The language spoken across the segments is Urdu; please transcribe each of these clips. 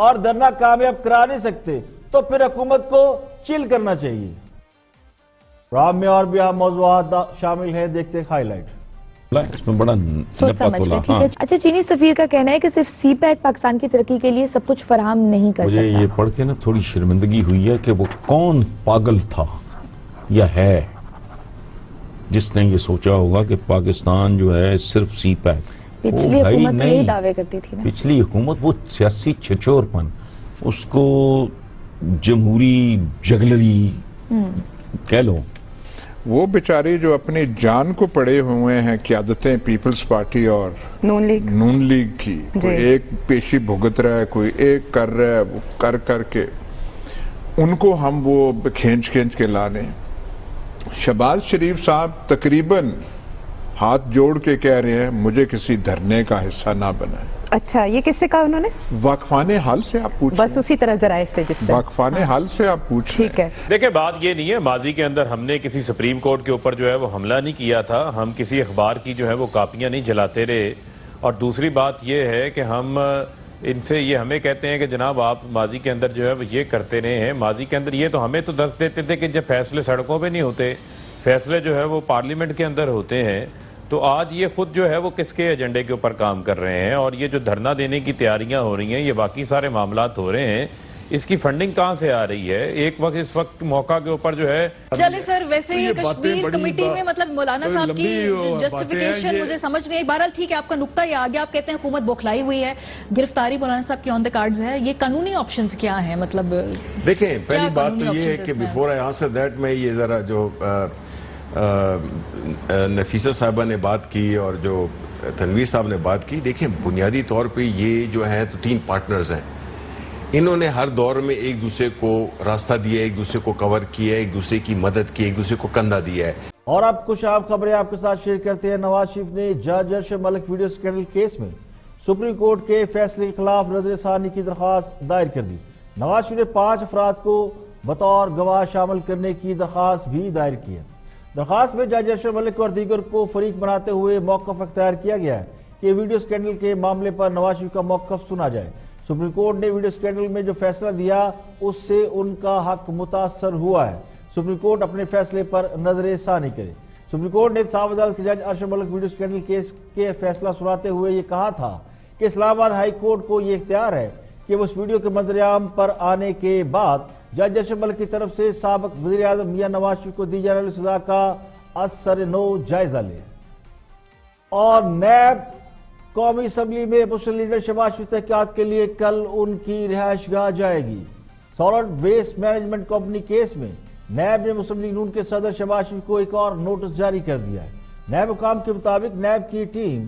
اور دھرنا کامیاب کرا نہیں سکتے تو پھر حکومت کو چل کرنا چاہیے۔ پروگرام میں اور بھی اہم موضوعات شامل ہیں، دیکھتے ہیں ہائی لائٹ۔ اس میں بڑا سوچ سمجھ کے ٹھیک ہے۔ اچھا، چینی سفیر کا کہنا ہے کہ صرف سی پیک پاکستان کی ترقی کے لیے سب کچھ فراہم نہیں کر سکتا۔ مجھے یہ پڑھ کے نا تھوڑی شرمندگی ہوئی ہے کہ وہ کون پاگل تھا یا ہے جس نے یہ سوچا ہوگا کہ پاکستان جو ہے صرف سی پیک۔ پچھلی حکومت تو یہی دعوے کرتی تھی نا۔ پچھلی حکومت وہ سیاسی چھچور پن، اس کو جمہوری جگلری کہہ لو۔ وہ بیچاری جو اپنی جان کو پڑے ہوئے ہیں قیادتیں پیپلز پارٹی اور نون لیگ کی، کوئی ایک پیشی بھگت رہا ہے، کوئی ایک کر رہا ہے، وہ کر کے ان کو ہم وہ کھینچ کے لانے۔ شہباز شریف صاحب تقریباً ہاتھ جوڑ کے کہہ رہے ہیں مجھے کسی دھرنے کا حصہ نہ بنائے۔ اچھا، یہ کس سے کہا انہوں نے؟ واقفان حال سے آپ پوچھیں، بس اسی طرح ذرائع سے جس طرح واقفان حال سے آپ پوچھیں۔ ٹھیک ہے، دیکھیں بات یہ نہیں ہے ماضی کے اندر ہم نے کسی سپریم کورٹ کے اوپر جو ہے وہ حملہ نہیں کیا تھا، ہم کسی اخبار کی جو ہے وہ کاپیاں نہیں جلاتے رہے، اور دوسری بات یہ ہے کہ ہم ان سے یہ ہمیں کہتے ہیں کہ جناب آپ ماضی کے اندر جو ہے وہ یہ کرتے رہے ہیں۔ ماضی کے اندر یہ تو ہمیں تو دس دیتے تھے کہ جب فیصلے سڑکوں پہ نہیں ہوتے، فیصلے جو ہے وہ پارلیمنٹ کے اندر ہوتے ہیں، تو آج یہ خود جو ہے وہ کس کے ایجنڈے کے اوپر کام کر رہے ہیں، اور یہ جو دھرنا دینے کی تیاریاں ہو رہی ہیں، یہ باقی سارے معاملات ہو رہے ہیں، اس کی فنڈنگ کہاں سے آ رہی ہے؟ ایک وقت اس وقت موقع کے اوپر جو ہے چلے سر، ویسے یہ کشمیر کمیٹی میں مطلب مولانا صاحب کی جسٹیفیکیشن مجھے سمجھ نہیں آئی۔ بہرحال ٹھیک ہے، آپ کا نقطہ یہ آگیا، آپ کہتے ہیں حکومت بوکھلائی ہوئی ہے، گرفتاری مولانا صاحب کی آن دا کارڈز ہے، یہ قانونی آپشنز کیا ہیں؟ مطلب دیکھیں، پہلی بات تو یہ ہے کہ بیفور آئی آنسر دیٹ میں یہ ذرا جو نفیسہ صاحبہ نے بات کی اور جو تنویر صاحب نے بات کی، دیکھیں بنیادی طور پہ یہ جو ہیں تو تین پارٹنرز ہیں، انہوں نے ہر دور میں ایک دوسرے کو راستہ دیا، ایک دوسرے کو کور کیا، ایک دوسرے کی مدد کی، ایک دوسرے کو کندھا دیا ہے۔ اور اب کچھ اہم خبریں آپ کے ساتھ شیئر کرتے ہیں۔ نواز شریف نے جج Arshad Malik video scandal case میں سپریم کورٹ کے فیصلے کے خلاف نظر ثانی کی درخواست دائر کر دی۔ نواز شریف نے 5 افراد کو بطور گواہ شامل کرنے کی درخواست بھی دائر کی ہے۔ درخواست میں جج ارشد ملک اور دیگر کو فریق بناتے ہوئے موقف اختیار کیا گیا ہے کہ ویڈیو اسکینڈل کے معاملے پر نواز شریف کا موقف سنا جائے۔ سپریم کورٹ نے ویڈیو اسکینڈل میں جو فیصلہ دیا اس سے ان کا حق متاثر ہوا ہے، سپریم کورٹ اپنے فیصلے پر نظر ثانی کرے۔ سپریم کورٹ نے انصاف عدالت کے جج Arshad Malik video scandal case کے فیصلہ سناتے ہوئے یہ کہا تھا کہ اسلام آباد ہائی کورٹ کو یہ اختیار ہے کہ وہ اس ویڈیو کے منظر عام پر آنے کے بعد جج ارشد ملک کی طرف سے سابق وزیر اعظم میاں نواز شریف کو دی جانے والی سزا کا اثر نو جائزہ لے۔ اور نیب قومی اسمبلی میں مسلم لیڈر شہباز شریف تحقیقات کے لیے کل ان کی رہائش گاہ جائے گی۔ Solid waste management company case میں نیب نے مسلم لیگ نون کے صدر شہباز شریف کو ایک اور نوٹس جاری کر دیا ہے۔ نیب حکام کے مطابق نیب کی ٹیم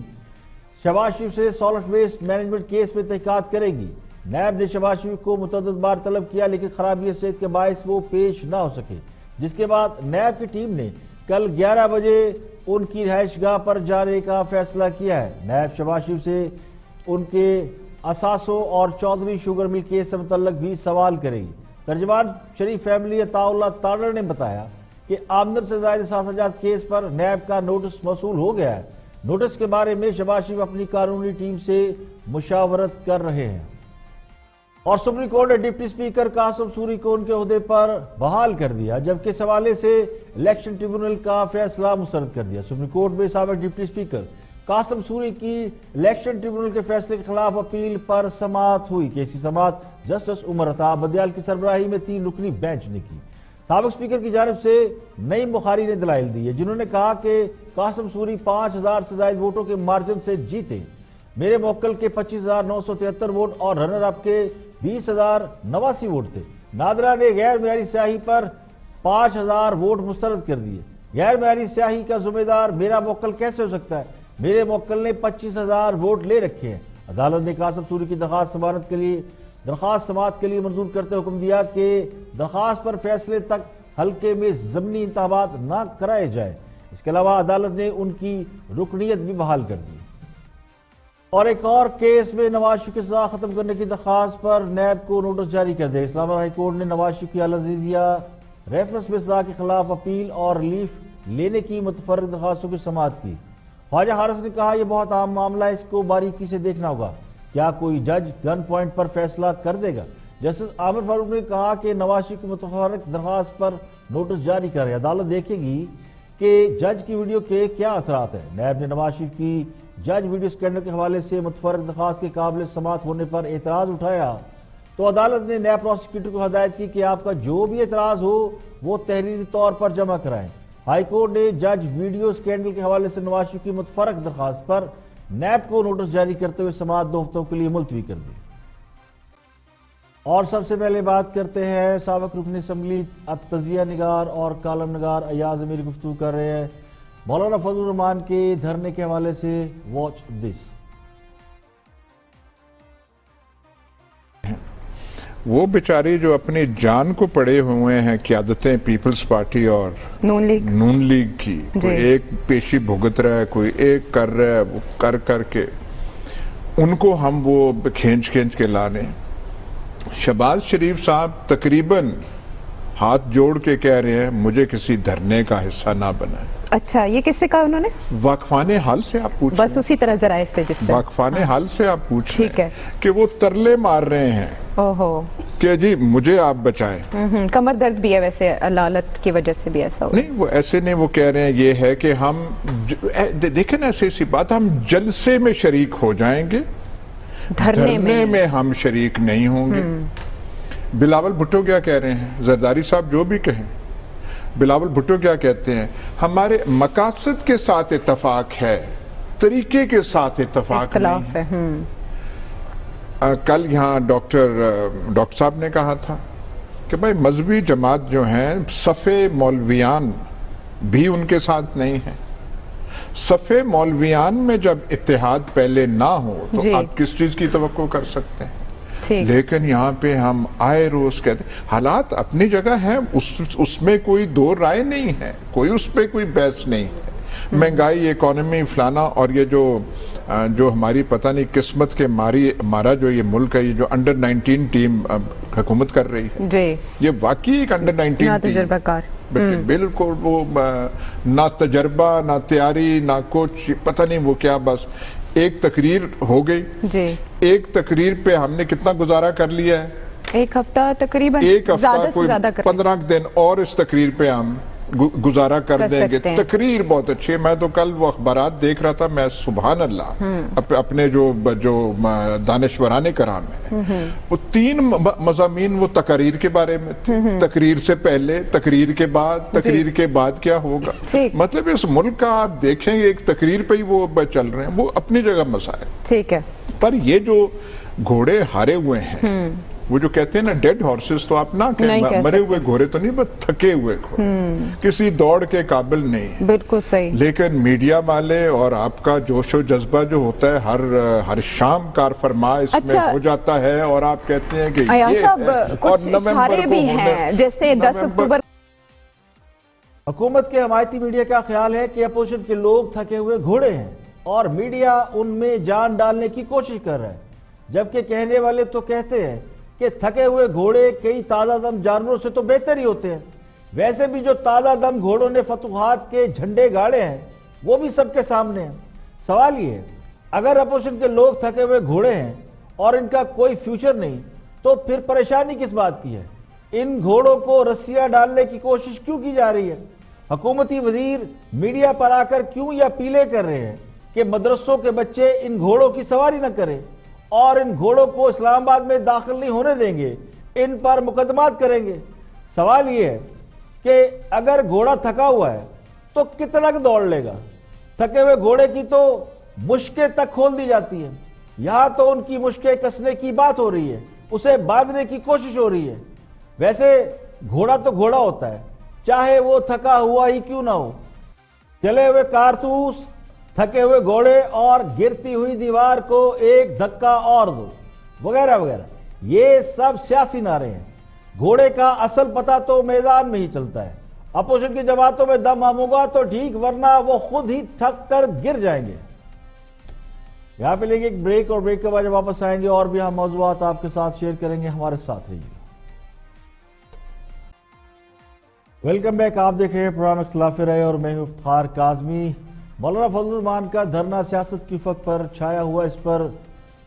شہباز شریف سے سالڈ ویسٹ مینجمنٹ کیس میں تحقیقات کرے گی۔ نیب نے شہباز شریف کو متعدد بار طلب کیا لیکن خرابی صحت کے باعث وہ پیش نہ ہو سکے، جس کے بعد نیب کی ٹیم نے کل 11 بجے ان کی رہائش گاہ پر جانے کا فیصلہ کیا ہے۔ نیب شہباز شریف سے ان کے اثاثوں اور چودھری شوگر مل کیس سے متعلق بھی سوال کرے گی۔ ترجمان شریف فیملی عطا اللہ تاڑر نے بتایا کہ آمدن سے زائد اثاثہ جات کیس پر نیب کا نوٹس موصول ہو گیا ہے۔ نوٹس کے بارے میں شہباز شریف اپنی قانونی ٹیم سے مشاورت کر رہے ہیں۔ اور سپریم کورٹ نے ڈپٹی اسپیکر قاسم سوری کو ان کے عہدے پر بحال کر دیا، جبکہ اس حوالے سے الیکشن ٹریبونل کا فیصلہ مسترد کر دیا۔ سپریم کورٹ میں سابق ڈپٹی اسپیکر قاسم سوری کی الیکشن ٹریبونل کے فیصلے کے خلاف اپیل پر سماعت ہوئی۔ کیس کی سماعت جسٹس عمر عطا بدیال کی سربراہی میں 3 رکنی بینچ نے کی۔ سابق اسپیکر کی جانب سے نئی بخاری نے دلائل دی ہے، جنہوں نے کہا کہ قاسم سوری 5000 سے زائد ووٹوں کے مارجن سے جیتے، میرے موکل کے 25,973 ووٹ اور رنر اپ کے 20,089 ووٹ تھے۔ نادرہ نے غیر معیاری سیاہی پر 5,000 ووٹ مسترد کر دیے۔ غیر معیاری سیاہی کا ذمہ دار میرا موکل کیسے ہو سکتا ہے؟ میرے موکل نے 25,000 ووٹ لے رکھے ہیں۔ عدالت نے قاسم سوری کی درخواست سماعت کے لیے منظور کرتے حکم دیا کہ درخواست پر فیصلے تک حلقے میں ضمنی انتخابات نہ کرائے جائے۔ اس کے علاوہ عدالت نے ان کی رکنیت بھی بحال کر دی۔ اور ایک اور کیس میں نواز شریف کی سزا ختم کرنے کی درخواست پر نیب کو نوٹس جاری کر دیا۔ اسلام آباد ہائی کورٹ نے نواز شریف کی العزیزیہ ریفرنس میں سزا کے خلاف اپیل اور ریلیف لینے کی متفرق درخواستوں کی سماعت کی۔ خواجہ حارث نے کہا یہ بہت اہم معاملہ ہے، اس کو باریکی سے دیکھنا ہوگا۔ کیا کوئی جج گن پوائنٹ پر فیصلہ کر دے گا؟ جسٹس عامر فاروق نے کہا کہ نواز شریف کو متفرق درخواست پر نوٹس جاری کرے، عدالت دیکھے گی کہ جج کی ویڈیو کے کیا اثرات ہیں۔ نیب نے نواز شریف کی جج ویڈیو سکینڈل کے حوالے سے متفرق درخواست کے قابل سماعت ہونے پر اعتراض اٹھایا تو عدالت نے نیب پروسیکیوٹر کو ہدایت کی کہ آپ کا جو بھی اعتراض ہو وہ تحریری طور پر جمع کرائیں۔ ہائی کورٹ نے جج ویڈیو سکینڈل کے حوالے سے نواز شریف کی متفرق درخواست پر نیب کو نوٹس جاری کرتے ہوئے سماعت 2 ہفتوں کے لیے ملتوی کر دی۔ اور سب سے پہلے بات کرتے ہیں سابق رکن اسمبلی تجزیہ نگار اور کالم نگار ایاز امیر گفتگو کر رہے ہیں مولانا فضل الرحمان کے دھرنے کے حوالے سے۔ Watch this. وہ بیچاری جو اپنی جان کو پڑے ہوئے ہیں قیادتیں پیپلز پارٹی اور نون لیگ کی، کوئی ایک پیشی بھگت رہا ہے، کوئی ایک کر رہا ہے، وہ کر کے ان کو ہم وہ کھینچ کے لانے۔ شہباز شریف صاحب تقریباً ہاتھ جوڑ کے کہہ رہے ہیں مجھے کسی دھرنے کا حصہ نہ بنائیں۔ اچھا، یہ کس سے کہا انہوں نے؟ واقفان حال سے آپ پوچھ بس اسی طرح ذرائع سے جس طرح واقفان حال سے آپ پوچھ رہے ہیں کہ وہ ترلے مار رہے ہیں کہ جی مجھے آپ بچائیں۔ کمر درد بھی ہے ویسے، علالت کی وجہ سے بھی ایسا ہو؟ نہیں، وہ ایسے نہیں، وہ کہہ رہے ہیں یہ ہے کہ ہم دیکھیں نا ایسی بات، ہم جلسے میں شریک ہو جائیں گے، دھرنے میں ہم شریک نہیں ہوں گے۔ بلاول بھٹو کیا کہہ رہے ہیں؟ زرداری صاحب جو بھی کہیں، بلاول بھٹو کیا کہتے ہیں؟ ہمارے مقاصد کے ساتھ اتفاق ہے، طریقے کے ساتھ اتفاق نہیں ہے۔ کل یہاں ڈاکٹر صاحب نے کہا تھا کہ بھائی مذہبی جماعت جو ہیں صفِ مولویان بھی ان کے ساتھ نہیں ہیں۔ صفِ مولویان میں جب اتحاد پہلے نہ ہو تو آپ کس چیز کی توقع کر سکتے ہیں؟ لیکن یہاں پہ ہم آئے روز کہتے ہیں حالات اپنی جگہ ہیں، اس میں کوئی دو رائے نہیں ہے، کوئی اس پہ کوئی بحث نہیں ہے۔ مہنگائی، اکانومی، فلانا، اور یہ جو ہماری پتہ نہیں قسمت کے مارا جو یہ ملک ہے، یہ جو انڈر 19 ٹیم حکومت کر رہی ہے، یہ واقعی ایک انڈر 19 تجربہ کار، بالکل وہ نہ تجربہ، نہ تیاری، نہ کچھ، پتہ نہیں وہ کیا۔ بس ایک تقریر ہو گئی، ایک تقریر پہ ہم نے کتنا گزارا کر لیا ہے؟ ایک ہفتہ تقریباً، ایک ہفتہ کوئی 15 دن اور اس تقریر پہ ہم گزارا کر دیں گے۔ تقریر بہت اچھی ہے، میں تو کل وہ اخبارات دیکھ رہا تھا، میں سبحان اللہ اپنے جو دانشوران کرام ہیں، وہ 3 مضامین وہ تقریر کے بارے میں تھے، تقریر سے پہلے، تقریر کے بعد، تقریر کے بعد کیا ہوگا۔ مطلب اس ملک کا آپ دیکھیں گے ایک تقریر پہ ہی وہ چل رہے ہیں، وہ اپنی جگہ مسائل۔ ٹھیک ہے، پر یہ جو گھوڑے ہارے ہوئے ہیں، وہ جو کہتے ہیں نا ڈیڈ ہارسز، تو آپ نہ کہیں، مرے ہوئے گھوڑے تو نہیں، بس تھکے ہوئے گھوڑے، کسی دوڑ کے قابل نہیں۔ بالکل صحیح۔ لیکن میڈیا والے اور آپ کا جوش و جذبہ جو ہوتا ہے ہر شام کار فرما اس میں ہو جاتا ہے، اور آپ کہتے ہیں کہ یہ کچھ اشارے بھی ہیں جیسے 10 اکتوبر۔ حکومت کے حمایتی میڈیا کا خیال ہے کہ اپوزیشن کے لوگ تھکے ہوئے گھوڑے ہیں اور میڈیا ان میں جان ڈالنے کی کوشش کر رہا ہے، جبکہ کہنے والے تو کہتے ہیں کہ تھکے ہوئے گھوڑے کئی تازہ دم جانوروں سے تو بہتر ہی ہوتے ہیں۔ ویسے بھی جو تازہ دم گھوڑوں نے فتوحات کے جھنڈے گاڑے ہیں وہ بھی سب کے سامنے ہیں۔ سوال یہ ہے، اگر اپوزیشن کے لوگ تھکے ہوئے گھوڑے ہیں اور ان کا کوئی فیوچر نہیں تو پھر پریشانی کس بات کی ہے؟ ان گھوڑوں کو رسیاں ڈالنے کی کوشش کیوں کی جا رہی ہے؟ حکومتی وزیر میڈیا پر آ کر کیوں یہ اپیلیں کر رہے ہیں کہ مدرسوں کے بچے ان گھوڑوں کی سواری نہ کریں اور ان گھوڑوں کو اسلام آباد میں داخل نہیں ہونے دیں گے، ان پر مقدمات کریں گے؟ سوال یہ ہے کہ اگر گھوڑا تھکا ہوا ہے تو کتنا دوڑ لے گا؟ تھکے ہوئے گھوڑے کی تو مشکیں تک کھول دی جاتی ہیں، یہاں تو ان کی مشکیں کسنے کی بات ہو رہی ہے، اسے باندھنے کی کوشش ہو رہی ہے۔ ویسے گھوڑا تو گھوڑا ہوتا ہے، چاہے وہ تھکا ہوا ہی کیوں نہ ہو۔ چلے ہوئے کارتوس، تھکے ہوئے گھوڑے اور گرتی ہوئی دیوار کو ایک دھکا اور دو، وغیرہ وغیرہ، یہ سب سیاسی نعرے ہیں۔ گھوڑے کا اصل پتہ تو میدان میں ہی چلتا ہے۔ اپوزیشن کی جماعتوں میں دم ہوگا تو ٹھیک، ورنہ وہ خود ہی تھک کر گر جائیں گے۔ یہاں پہ لیں گے ایک بریک، اور بریک کے بعد جب واپس آئیں گے اور بھی ہم موضوعات آپ کے ساتھ شیئر کریں گے، ہمارے ساتھ رہیے۔ ویلکم بیک، آپ دیکھ رہے ہیں پروگرام اختلاف رائے اور میں ہوں افتخار کاظمی۔ مولانا فضل الرحمان کا دھرنا سیاست کی افق پر چھایا ہوا، اس پر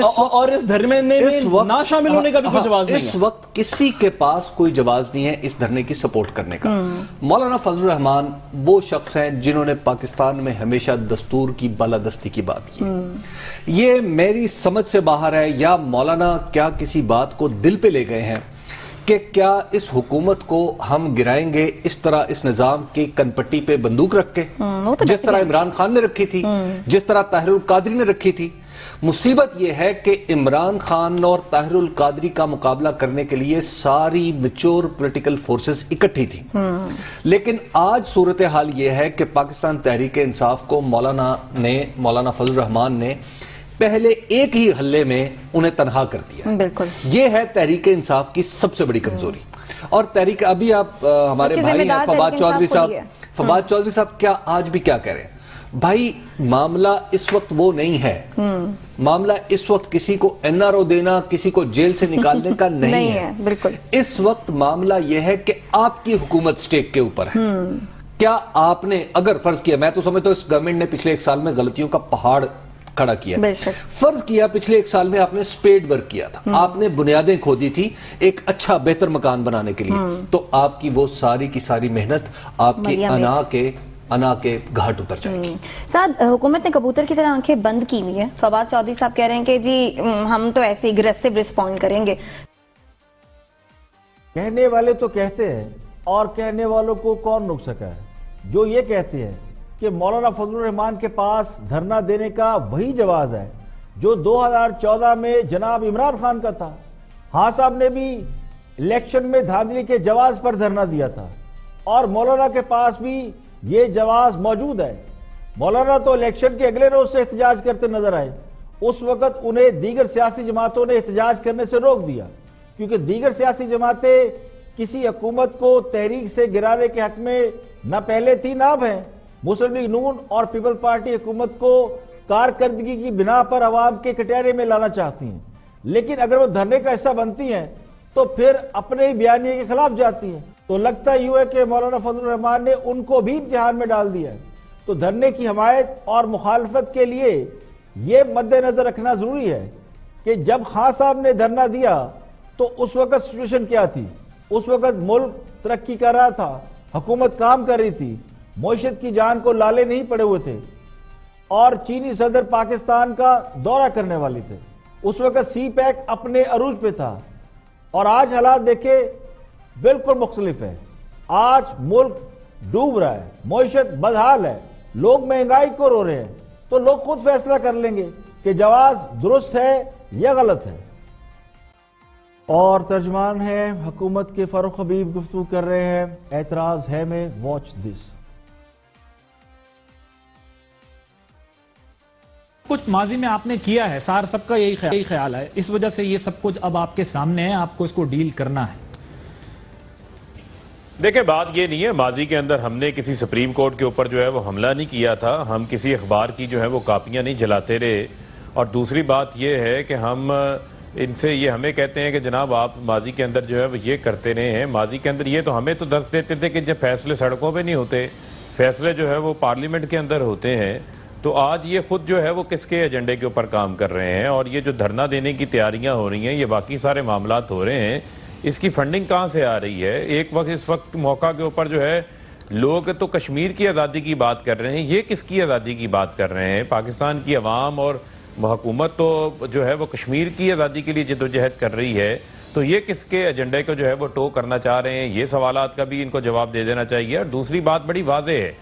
اور اس دھرنے میں نہ شامل ہونے کا بھی کوئی جواز نہیں ہے. اس وقت کسی کے پاس کوئی جواز نہیں ہے اس دھرنے کی سپورٹ کرنے کا. مولانا فضل الرحمان وہ شخص ہیں جنہوں نے پاکستان میں ہمیشہ دستور کی بالادستی کی بات کی. یہ میری سمجھ سے باہر ہے، یا مولانا کیا کسی بات کو دل پہ لے گئے ہیں کہ کیا اس حکومت کو ہم گرائیں گے اس طرح اس نظام کی کنپٹی پہ بندوق رکھ کے، جس طرح عمران خان نے رکھی تھی، جس طرح طاہر القادری نے رکھی تھی. مصیبت یہ ہے کہ عمران خان اور طاہر القادری کا مقابلہ کرنے کے لیے ساری میچور پولیٹیکل فورسز اکٹھی تھی. لیکن آج صورتحال یہ ہے کہ پاکستان تحریک انصاف کو مولانا فضل الرحمان نے پہلے ایک ہی حلے میں انہیں تنہا کر دیا. بالکل یہ ہے تحریک انصاف کی سب سے بڑی کمزوری. اور تحریک ابھی آپ ہمارے بھائی ہیں فواد چودھری صاحب کیا آج بھی کیا کہہ رہے ہیں؟ بھائی معاملہ اس وقت وہ نہیں ہے. معاملہ اس وقت کسی کو NRO دینا، کسی کو جیل سے نکالنے کا نہیں ہے. بالکل اس وقت معاملہ یہ ہے کہ آپ کی حکومت سٹیک کے اوپر ہے. کیا آپ نے اگر فرض کیا، میں تو سمجھتا ہوں اس گورنمنٹ نے پچھلے 1 سال میں غلطیوں کا پہاڑ کھڑا کیا. فرض کیا پچھلے 1 سال میں آپ نے سپیڈ ورک کیا تھا، آپ نے بنیادیں کھودی تھی ایک اچھا بہتر مکان بنانے کے لیے، تو آپ کی وہ ساری کی ساری محنت آپ کی انا کے گھاٹ اتر جائے گی. ساتھ حکومت نے کبوتر کی طرح آنکھیں بند کی ہوئی ہیں. فواد چودھری صاحب کہہ رہے ہیں کہ جی ہم تو ایسے اگریسو رسپونڈ کریں گے. کہنے والے تو کہتے ہیں، اور کہنے والوں کو کون روک سکا ہے؟ جو یہ کہتے ہیں کہ مولانا فضل الرحمان کے پاس دھرنا دینے کا وہی جواز ہے جو 2014 میں جناب عمران خان کا تھا. ہاں صاحب نے بھی الیکشن میں دھاندلی کے جواز پر دھرنا دیا تھا، اور مولانا کے پاس بھی یہ جواز موجود ہے. مولانا تو الیکشن کے اگلے روز سے احتجاج کرتے نظر آئے. اس وقت انہیں دیگر سیاسی جماعتوں نے احتجاج کرنے سے روک دیا، کیونکہ دیگر سیاسی جماعتیں کسی حکومت کو تحریک سے گرانے کے حق میں نہ پہلے تھی نہ اب ہیں. مسلم لیگ نون اور پیپل پارٹی حکومت کو کارکردگی کی بنا پر عوام کے کٹہرے میں لانا چاہتی ہیں، لیکن اگر وہ دھرنے کا حصہ بنتی ہیں تو پھر اپنے ہی بیانیے کے خلاف جاتی ہیں. تو لگتا یوں ہے کہ مولانا فضل الرحمان نے ان کو بھی امتحان میں ڈال دیا ہے. تو دھرنے کی حمایت اور مخالفت کے لیے یہ مد نظر رکھنا ضروری ہے کہ جب خان صاحب نے دھرنا دیا تو اس وقت سچویشن کیا تھی. اس وقت ملک ترقی کر رہا تھا، حکومت کام کر رہی تھی، معیشت کی جان کو لالے نہیں پڑے ہوئے تھے، اور چینی صدر پاکستان کا دورہ کرنے والے تھے. اس وقت سی پیک اپنے عروج پہ تھا. اور آج حالات دیکھیں بالکل مختلف ہے. آج ملک ڈوب رہا ہے، معیشت بدحال ہے، لوگ مہنگائی کو رو رہے ہیں. تو لوگ خود فیصلہ کر لیں گے کہ جواز درست ہے یا غلط ہے. اور ترجمان ہے حکومت کے فاروق حبیب گفتگو کر رہے ہیں اعتراض ہے میں. Watch this. کچھ ماضی میں آپ نے کیا ہے، سب کا یہی خیال ہے، اس وجہ سے یہ سب کچھ اب آپ کے سامنے ہے، آپ کو اس کو ڈیل کرنا ہے. دیکھیں بات یہ نہیں ہے ماضی کے اندر ہم نے کسی سپریم کورٹ کے اوپر جو ہے وہ حملہ نہیں کیا تھا، ہم کسی اخبار کی جو ہے وہ کاپیاں نہیں جلاتے رہے. اور دوسری بات یہ ہے کہ ہم ان سے یہ ہمیں کہتے ہیں کہ جناب آپ ماضی کے اندر جو ہے وہ یہ کرتے رہے ہیں. ماضی کے اندر یہ تو ہمیں تو درس دیتے تھے کہ جب فیصلے سڑکوں پہ نہیں ہوتے، فیصلے جو ہے وہ پارلیمنٹ کے اندر ہوتے ہیں. تو آج یہ خود جو ہے وہ کس کے ایجنڈے کے اوپر کام کر رہے ہیں، اور یہ جو دھرنا دینے کی تیاریاں ہو رہی ہیں، یہ باقی سارے معاملات ہو رہے ہیں، اس کی فنڈنگ کہاں سے آ رہی ہے؟ ایک وقت اس وقت موقع کے اوپر جو ہے لوگ تو کشمیر کی آزادی کی بات کر رہے ہیں، یہ کس کی آزادی کی بات کر رہے ہیں؟ پاکستان کی عوام اور حکومت تو جو ہے وہ کشمیر کی آزادی کے لیے جدوجہد کر رہی ہے. تو یہ کس کے ایجنڈے کو جو ہے وہ ٹو کرنا چاہ رہے ہیں؟ یہ سوالات کا بھی ان کو جواب دے دینا چاہیے. اور دوسری بات بڑی واضح ہے،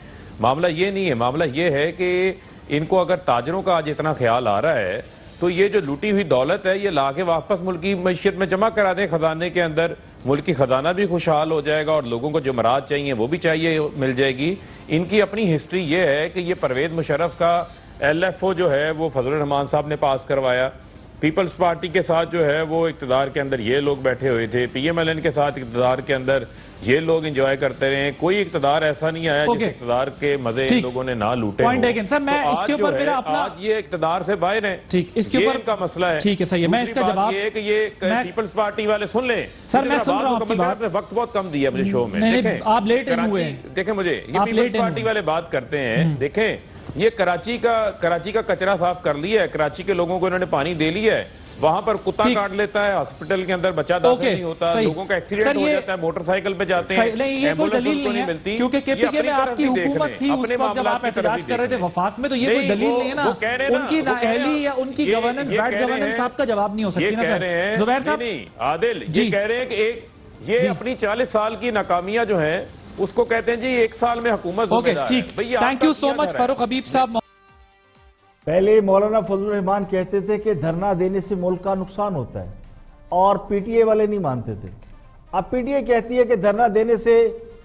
معاملہ یہ نہیں ہے، معاملہ یہ ہے کہ ان کو اگر تاجروں کا آج اتنا خیال آ رہا ہے تو یہ جو لوٹی ہوئی دولت ہے یہ لا کے واپس ملکی معیشت میں جمع کرا دیں خزانے کے اندر. ملکی خزانہ بھی خوشحال ہو جائے گا اور لوگوں کو جو مراد چاہیے وہ بھی چاہیے مل جائے گی. ان کی اپنی ہسٹری یہ ہے کہ یہ پرویز مشرف کا LFO جو ہے وہ فضل الرحمان صاحب نے پاس کروایا. پیپلز پارٹی کے ساتھ جو ہے وہ اقتدار کے اندر یہ لوگ بیٹھے ہوئے تھے، PMLN کے ساتھ اقتدار کے اندر یہ لوگ انجوائے کرتے رہے ہیں. کوئی اقتدار ایسا نہیں آیا جس اقتدار کے مزے ان لوگوں نے نہ لوٹے ہوں. سر میں اس کے اوپر میرا اپنا آج یہ اقتدار سے باہر ہیں، ٹھیک اس کے اوپر کا مسئلہ ہے. ٹھیک ہے صحیح ہے، میں اس کا جواب یہ ہے کہ یہ پیپلز پارٹی والے سن لیں. سر میں سن رہا ہوں آپ کی بات، وقت بہت کم دیا مجھے شو میں. آپ لیٹ ہوئے ہیں، دیکھیں مجھے یہ پیپلز پارٹی والے بات کرتے ہیں. دیکھیں یہ کراچی کا کچرا صاف کر لیا ہے, کراچی کے لوگوں کو انہوں نے پانی دے لیا ہے, وہاں پر کتا کاٹ لیتا ہے, ہاسپٹل کے اندر بچہ داخل نہیں ہوتا, لوگوں کا ایکسیڈنٹ ہو جاتا ہے, موٹر سائیکل پہ جاتے ہیں, ایمبولینس ان کو نہیں ملتی. کیونکہ کے پی کے میں آپ کی حکومت تھی اس وقت جب آپ احتجاج کر رہے تھے وفاق میں, تو یہ کوئی دلیل نہیں ہے نا, ان کی نااہلی یا ان کی گورننس بیڈ گورننس آپ کا جواب نہیں ہو سکتی نا سر. زبیر صاحب عادل یہ کہہ رہے ہیں کہ یہ اپنی 40 سال کی ناکامیاں جو ہیں اس کو کہتے ہیں جی 1 سال میں حکومت ذمہ دار ہے. تھینک یو سو مچ فاروق حبیب صاحب. پہلے مولانا فضل الرحمان کہتے تھے کہ دھرنا دینے سے ملک کا نقصان ہوتا ہے اور پی ٹی اے والے نہیں مانتے تھے. اب پی ٹی اے کہتی ہے کہ دھرنا دینے سے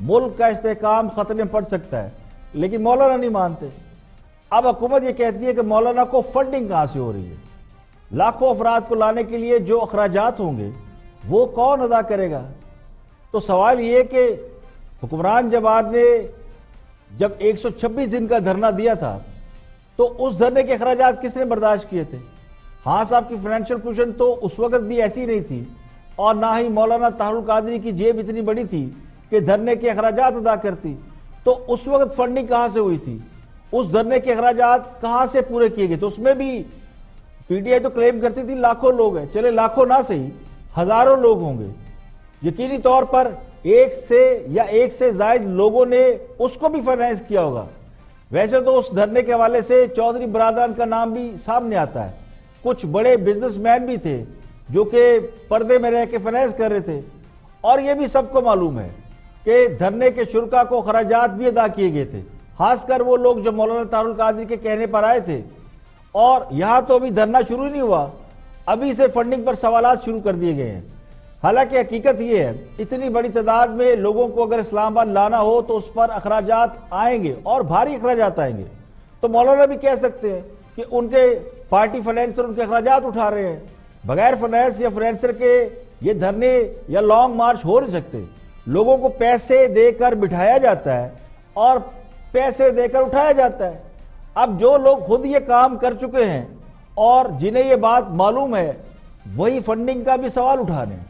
ملک کا استحکام خطرے میں پڑ سکتا ہے, لیکن مولانا نہیں مانتے. اب حکومت یہ کہتی ہے کہ مولانا کو فنڈنگ کہاں سے ہو رہی ہے, لاکھوں افراد کو لانے کے لیے جو اخراجات ہوں گے وہ کون ادا کرے گا. تو سوال یہ کہ حکمران جماعت نے جب 126 دن کا دھرنا دیا تھا تو اس دھرنے کے اخراجات کس نے برداشت کیے تھے؟ خان صاحب کی فائنینشل پوزیشن تو اس وقت بھی ایسی نہیں تھی, اور نہ ہی مولانا طاہر القادری کی جیب اتنی بڑی تھی کہ دھرنے کے اخراجات ادا کرتی. تو اس وقت فنڈنگ کہاں سے ہوئی تھی, اس دھرنے کے اخراجات کہاں سے پورے کیے گئے؟ تو اس میں بھی پی ٹی آئی تو کلیم کرتی تھی لاکھوں لوگ ہیں, چلے لاکھوں نہ صحیح ہزاروں لوگ ہوں گے. یقینی طور پر ایک سے زائد لوگوں نے اس کو بھی فائنینس کیا ہوگا. ویسے تو اس دھرنے کے حوالے سے چودھری برادران کا نام بھی سامنے آتا ہے, کچھ بڑے بزنس مین بھی تھے جو کہ پردے میں رہ کے فائنینس کر رہے تھے, اور یہ بھی سب کو معلوم ہے کہ دھرنے کے شرکا کو خراجات بھی ادا کیے گئے تھے, خاص کر وہ لوگ جو مولانا طاہر القادری کے کہنے پر آئے تھے. اور یہاں تو ابھی دھرنا شروع نہیں ہوا, ابھی سے فنڈنگ پر سوالات شروع کر دیے گئے ہیں. حالانکہ حقیقت یہ ہے اتنی بڑی تعداد میں لوگوں کو اگر اسلام آباد لانا ہو تو اس پر اخراجات آئیں گے اور بھاری اخراجات آئیں گے. تو مولانا بھی کہہ سکتے ہیں کہ ان کے پارٹی فائنینسر ان کے اخراجات اٹھا رہے ہیں, بغیر فائنینس یا فائنینسر کے یہ دھرنے یا لانگ مارچ ہو نہیں سکتے. لوگوں کو پیسے دے کر بٹھایا جاتا ہے اور پیسے دے کر اٹھایا جاتا ہے. اب جو لوگ خود یہ کام کر چکے ہیں اور جنہیں یہ بات معلوم ہے وہی فنڈنگ کا بھی سوال اٹھا رہے ہیں.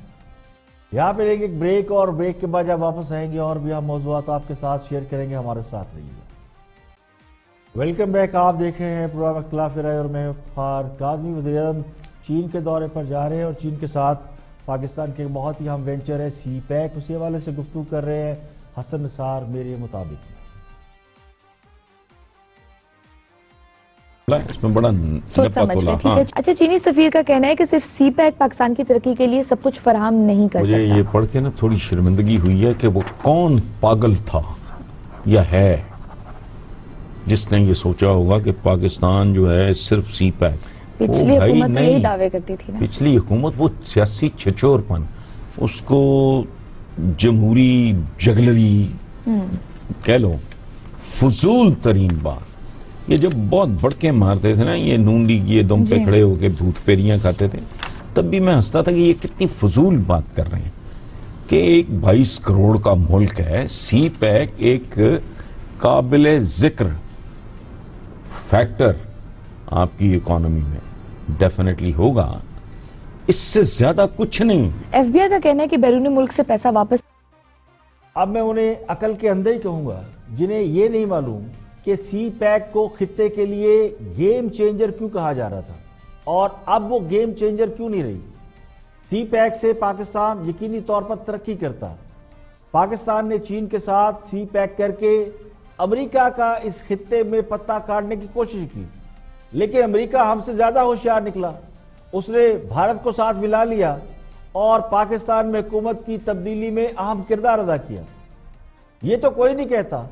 یہاں پہ لیں گے ایک بریک, اور بریک کے بعد جب واپس آئیں گے اور بھی ہم موضوعات آپ کے ساتھ شیئر کریں گے, ہمارے ساتھ رہیے گا. ویلکم بیک, آپ دیکھ رہے ہیں پروگرام اختلاف رائے اور میں افتخار کاظمی. وزیر اعظم چین کے دورے پر جا رہے ہیں اور چین کے ساتھ پاکستان کے بہت ہی اہم وینچر ہے سی پیک, اسی حوالے سے گفتگو کر رہے ہیں حسن نثار میرے مطابق. اس میں بڑا سوچ سمجھ گئے, ٹھیک ہے. اچھا, چینی سفیر کا کہنا ہے کہ صرف سی پیک پاکستان کی ترقی کے لیے سب کچھ فراہم نہیں کر سکتا. مجھے یہ پڑھ کے نا تھوڑی شرمندگی ہوئی ہے کہ وہ کون پاگل تھا یا ہے جس نے یہ سوچا ہوگا کہ پاکستان جو ہے صرف سی پیک. پچھلی حکومت یہی دعوے کرتی تھی نا, پچھلی حکومت وہ سیاسی چھچور پن, اس کو جمہوری جگلری کہہ لو, فضول ترین بات. یہ جب بہت بڑکے مارتے تھے نا یہ نون لیگ, یہ دم پہ کھڑے ہو کے بھوت پیریاں کھاتے تھے, تب بھی میں ہنستا تھا کہ یہ کتنی فضول بات کر رہے ہیں کہ ایک 22 کروڑ کا ملک ہے, سی پیک ایک قابل ذکر فیکٹر آپ کی اکانومی میں ڈیفینیٹلی ہوگا, اس سے زیادہ کچھ نہیں. ایف بی آئی کا کہنا ہے کہ بیرون ملک سے پیسہ واپس. اب میں انہیں عقل کے اندر ہی کہوں گا جنہیں یہ نہیں معلوم کہ سی پیک کو خطے کے لیے گیم چینجر کیوں کہا جا رہا تھا اور اب وہ گیم چینجر کیوں نہیں رہی. سی پیک سے پاکستان یقینی طور پر ترقی کرتا. پاکستان نے چین کے ساتھ سی پیک کر کے امریکہ کا اس خطے میں پتہ کاٹنے کی کوشش کی, لیکن امریکہ ہم سے زیادہ ہوشیار نکلا. اس نے بھارت کو ساتھ ملا لیا اور پاکستان میں حکومت کی تبدیلی میں اہم کردار ادا کیا. یہ تو کوئی نہیں کہتا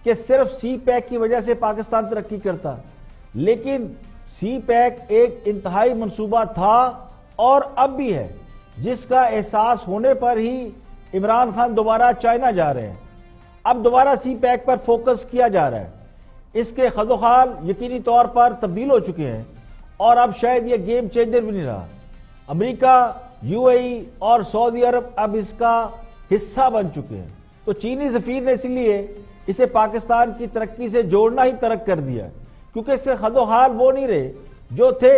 کہ صرف سی پیک کی وجہ سے پاکستان ترقی کرتا, لیکن سی پیک ایک انتہائی منصوبہ تھا اور اب بھی ہے, جس کا احساس ہونے پر ہی عمران خان دوبارہ چائنا جا رہے ہیں. اب دوبارہ سی پیک پر فوکس کیا جا رہا ہے. اس کے خد و خال یقینی طور پر تبدیل ہو چکے ہیں اور اب شاید یہ گیم چینجر بھی نہیں رہا. امریکہ, یو اے ای اور سعودی عرب اب اس کا حصہ بن چکے ہیں. تو چینی سفیر نے اسی لیے اسے پاکستان کی ترقی سے جوڑنا ہی ترک کر دیا, کیونکہ اس کے خد و حال وہ نہیں رہے جو تھے.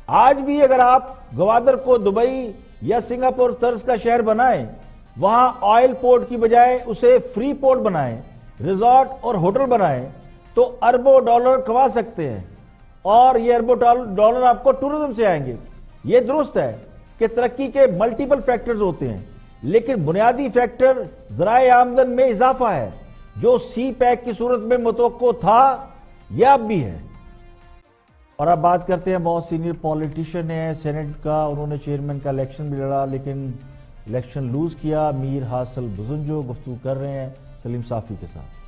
آج بھی اگر آپ گوادر کو دبئی یا سنگاپور طرز کا شہر بنائیں, وہاں آئل پورٹ کی بجائے اسے فری پورٹ بنائیں, ریزورٹ اور ہوٹل بنائیں, تو اربوں ڈالر کما سکتے ہیں، اور یہ اربوں ڈالر آپ کو ٹورزم سے آئیں گے۔ یہ درست ہے کہ ترقی کے ملٹیپل فیکٹرز ہوتے ہیں، لیکن بنیادی فیکٹر ذرائع آمدن میں اضافہ ہے، جو سی پیک کی صورت میں متوقع تھا یا اب بھی ہے۔ اور اب بات کرتے ہیں، بہت سینئر پولیٹیشن ہے سینٹ کا، انہوں نے چیئرمین کا الیکشن بھی لڑا لیکن الیکشن لوز کیا، میر حاصل بزنجو گفتگو کر رہے ہیں سلیم صافی کے ساتھ۔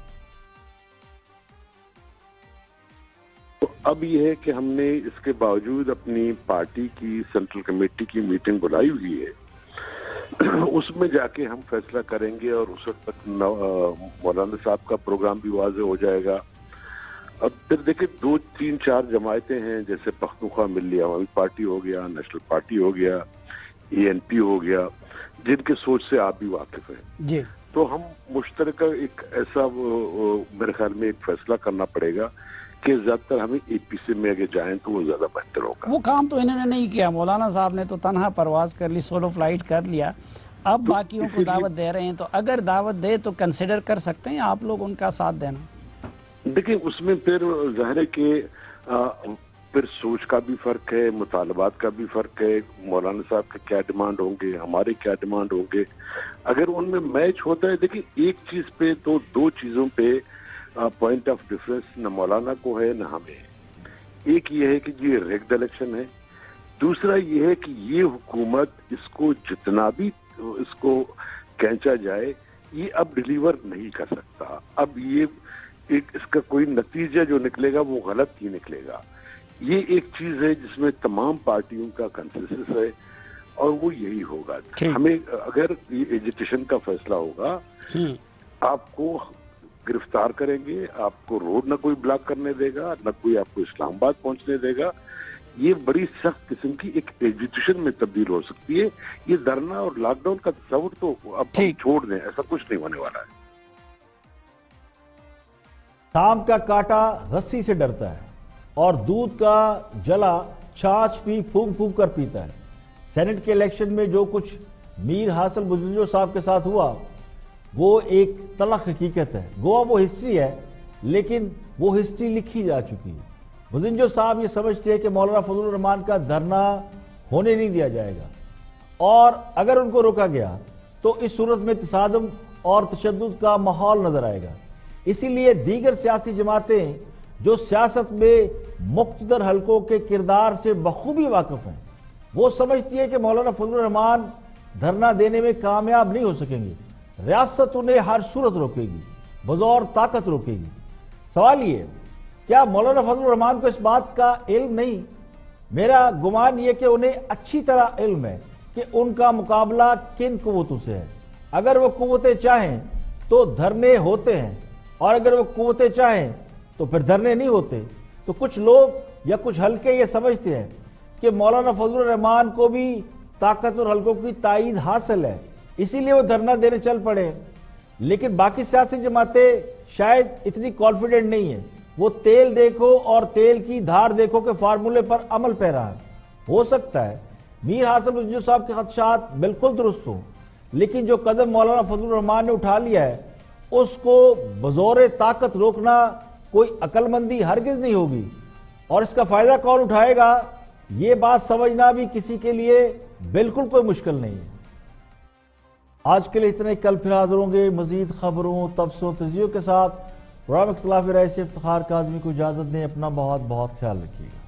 اب یہ ہے کہ ہم نے اس کے باوجود اپنی پارٹی کی سینٹرل کمیٹی کی میٹنگ بلائی ہوئی ہے، اس میں جا کے ہم فیصلہ کریں گے، اور اس وقت تک مولانا صاحب کا پروگرام بھی واضح ہو جائے گا۔ اب پھر دیکھیں 2 3 4 جماعتیں ہیں، جیسے پختونخوا ملی عوامی پارٹی ہو گیا، نیشنل پارٹی ہو گیا، ANP ہو گیا، جن کے سوچ سے آپ بھی واقف ہیں جی، تو ہم مشترکہ ایک ایسا میرے خیال میں ایک فیصلہ کرنا پڑے گا کہ زیادہ تر ہمیں APC میں اگر جائیں تو وہ زیادہ بہتر ہوگا۔ وہ کام تو انہوں نے نہیں کیا، مولانا صاحب نے تو تنہا پرواز کر لی، سولو فلائٹ کر لیا، اب باقیوں کو دعوت دے رہے ہیں، تو اگر دعوت دے تو کنسیڈر کر سکتے ہیں آپ لوگ ان کا ساتھ دینا؟ دیکھیں اس میں پھر ظاہر ہے کہ پھر سوچ کا بھی فرق ہے، مطالبات کا بھی فرق ہے، مولانا صاحب کے کیا ڈیمانڈ ہوں گے، ہمارے کیا ڈیمانڈ ہوں گے، اگر ان میں میچ ہوتا ہے۔ دیکھیں ایک چیز پہ تو 2 چیزوں پہ پوائنٹ آف ڈفرنس نہ مولانا کو ہے نہ ہمیں ہے۔ ایک یہ ہے کہ یہ ریگڈ الیکشن ہے، دوسرا یہ ہے کہ یہ حکومت اس کو جتنا بھی اس کو کھینچا جائے یہ اب ڈیلیور نہیں کر سکتا، اب یہ اس کا کوئی نتیجہ جو نکلے گا وہ غلط ہی نکلے گا۔ یہ ایک چیز ہے جس میں تمام پارٹیوں کا کنسنسس ہے، اور وہ یہی ہوگا۔ ہمیں اگر یہ ایجوکیشن کا فیصلہ ہوگا، آپ کو گرفتار کریں گے، آپ کو روڈ نہ کوئی بلاک کرنے دے گا، نہ کوئی آپ کو اسلام آباد پہنچنے دے گا، یہ بڑی سخت قسم کی ایک ایجوکیشن میں تبدیل ہو سکتی ہے۔ یہ دھرنا اور لاک ڈاؤن کا تصور تو اب چھوڑ دیں، ایسا کچھ نہیں ہونے والا ہے۔ سام کا کاٹا رسی سے ڈرتا ہے، اور دودھ کا جلا چھاچھ بھی پھونک پھونک کر پیتا ہے۔ سینٹ کے الیکشن میں جو کچھ میر حاصل بزنجو صاحب کے ساتھ ہوا وہ ایک تلخ حقیقت ہے، گوا وہ ہسٹری ہے لیکن وہ ہسٹری لکھی جا چکی ہے۔ بزنجو صاحب یہ سمجھتے ہیں کہ مولانا فضل الرحمان کا دھرنا ہونے نہیں دیا جائے گا، اور اگر ان کو روکا گیا تو اس صورت میں تصادم اور تشدد کا ماحول نظر آئے گا۔ اسی لیے دیگر سیاسی جماعتیں جو سیاست میں مقتدر حلقوں کے کردار سے بخوبی واقف ہیں، وہ سمجھتی ہے کہ مولانا فضل الرحمان دھرنا دینے میں کامیاب نہیں ہو سکیں گے، ریاست انہیں ہر صورت روکے گی، بزور طاقت روکے گی۔ سوال یہ کیا مولانا فضل الرحمان کو اس بات کا علم نہیں؟ میرا گمان یہ کہ انہیں اچھی طرح علم ہے کہ ان کا مقابلہ کن قوتوں سے ہے۔ اگر وہ قوتیں چاہیں تو دھرنے ہوتے ہیں، اور اگر وہ قوتیں چاہیں تو پھر دھرنے نہیں ہوتے۔ تو کچھ لوگ یا کچھ حلقے یہ سمجھتے ہیں کہ مولانا فضل الرحمان کو بھی طاقتور حلقوں کی تائید حاصل ہے، اسی لیے وہ دھرنا دینے چل پڑے، لیکن باقی سیاسی جماعتیں شاید اتنی کانفیڈنٹ نہیں ہیں۔ وہ تیل دیکھو اور تیل کی دھار دیکھو کے فارمولے پر عمل پیرا ہے۔ ہو سکتا ہے میر حاصل بزنجو صاحب کے خدشات بالکل درست ہوں، لیکن جو قدم مولانا فضل الرحمان نے اٹھا لیا ہے اس کو بزور طاقت روکنا کوئی عقل مندی ہرگز نہیں ہوگی، اور اس کا فائدہ کون اٹھائے گا یہ بات سمجھنا بھی کسی کے لیے بالکل کوئی مشکل نہیں ہے۔ آج کے لیے اتنا ہی، کل پھر حاضر ہوں گے مزید خبروں، تبصروں، تجزیوں کے ساتھ۔ پروگرام اختلاف رائے سے افتخار کاظمی کو اجازت دیں، اپنا بہت بہت خیال رکھیے گا۔